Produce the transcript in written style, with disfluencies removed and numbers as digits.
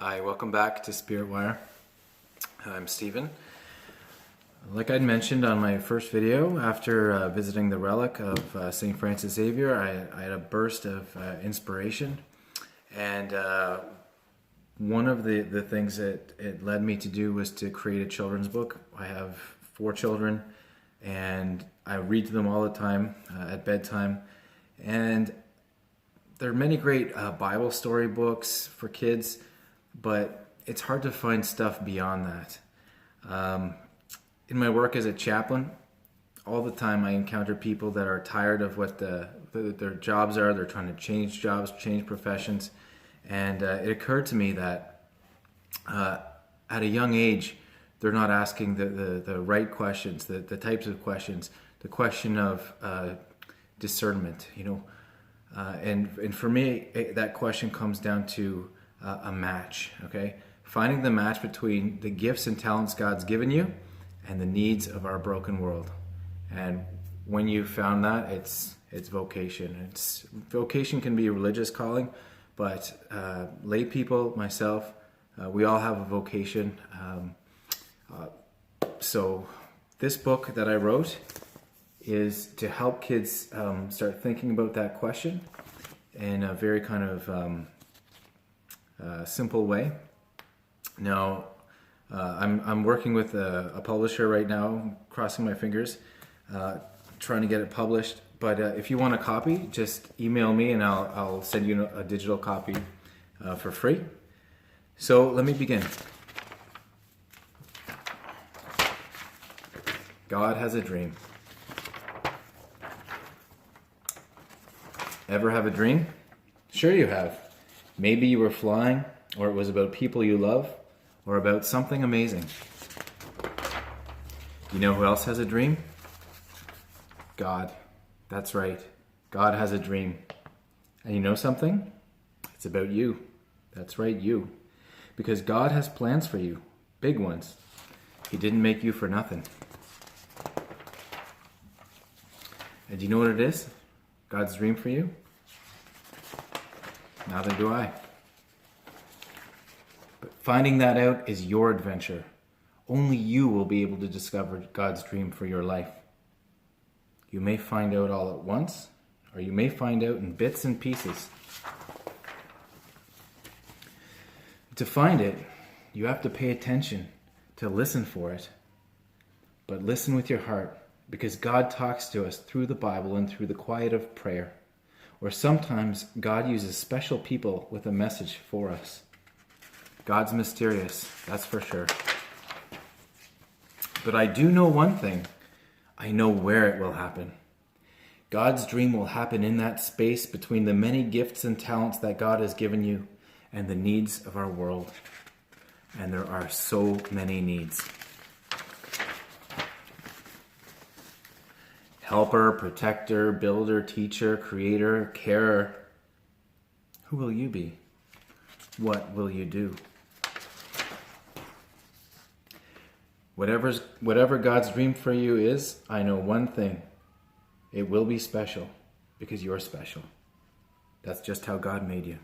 Hi, welcome back to Spirit Wire. I'm Stephen. Like I'd mentioned on my first video, after visiting the relic of St. Francis Xavier, I had a burst of inspiration. And one of the things that it led me to do was to create a children's book. I have 4 children, and I read to them all the time at bedtime. And there are many great Bible story books for kids, but it's hard to find stuff beyond that. In my work as a chaplain, all the time I encounter people that are tired of what their jobs are. They're trying to change jobs, change professions. And it occurred to me that at a young age, they're not asking the right questions, the types of questions, the question of discernment, and for me, that question comes down to a match, okay? Finding the match between the gifts and talents God's given you and the needs of our broken world. And when you've found that, it's vocation. Vocation can be a religious calling, but lay people, myself, we all have a vocation. So this book that I wrote is to help kids start thinking about that question in a very kind of simple way. Now, I'm working with a publisher right now, crossing my fingers, trying to get it published. But if you want a copy, just email me and I'll send you a digital copy for free. So let me begin. God has a dream. Ever have a dream? Sure you have. Maybe you were flying, or it was about people you love, or about something amazing. You know who else has a dream? God. That's right. God has a dream. And you know something? It's about you. That's right, you. Because God has plans for you. Big ones. He didn't make you for nothing. And do you know what it is? God's dream for you? Neither do I. But finding that out is your adventure. Only you will be able to discover God's dream for your life. You may find out all at once, or you may find out in bits and pieces. To find it, you have to pay attention, to listen for it. But listen with your heart, because God talks to us through the Bible and through the quiet of prayer. Or sometimes God uses special people with a message for us. God's mysterious, that's for sure. But I do know one thing. I know where it will happen. God's dream will happen in that space between the many gifts and talents that God has given you and the needs of our world. And there are so many needs. Helper, protector, builder, teacher, creator, carer. Who will you be? What will you do? Whatever God's dream for you is, I know one thing. It will be special because you're special. That's just how God made you.